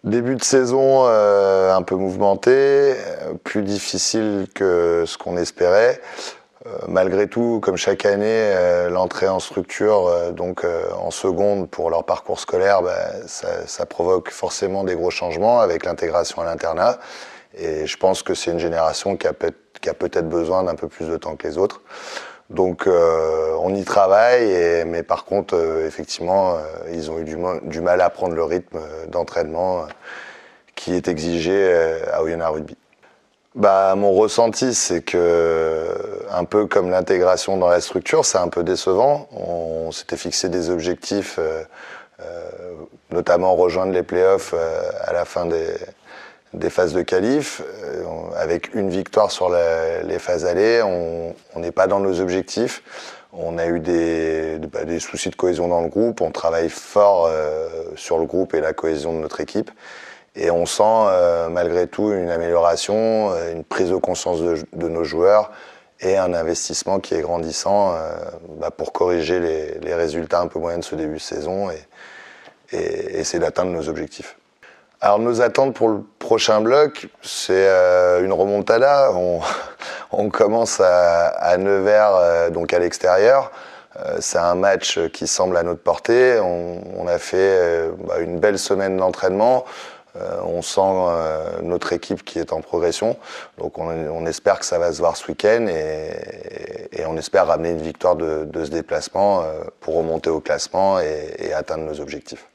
Début de saison un peu mouvementé, plus difficile que ce qu'on espérait. Malgré tout, comme chaque année, l'entrée en structure, en seconde pour leur parcours scolaire, ça provoque forcément des gros changements avec l'intégration à l'internat. Et je pense que c'est une génération qui a peut-être besoin d'un peu plus de temps que les autres. Donc on y travaille, mais par contre, effectivement, ils ont eu du mal à prendre le rythme d'entraînement qui est exigé à Oyonnax Rugby. Mon ressenti, c'est que, un peu comme l'intégration dans la structure, c'est un peu décevant. On s'était fixé des objectifs, notamment rejoindre les playoffs à la fin des phases de qualif. Avec une victoire sur les phases allées, on n'est pas dans nos objectifs. On a eu des soucis de cohésion dans le groupe. On travaille fort sur le groupe et la cohésion de notre équipe. Et on sent malgré tout une amélioration, une prise de conscience de nos joueurs et un investissement qui est grandissant pour corriger les résultats un peu moyens de ce début de saison et essayer d'atteindre nos objectifs. Alors nos attentes pour le prochain bloc, c'est une remontada. On commence à Nevers, donc à l'extérieur. C'est un match qui semble à notre portée. On a fait une belle semaine d'entraînement. On sent notre équipe qui est en progression. Donc on espère que ça va se voir ce week-end et on espère ramener une victoire de ce déplacement pour remonter au classement et atteindre nos objectifs.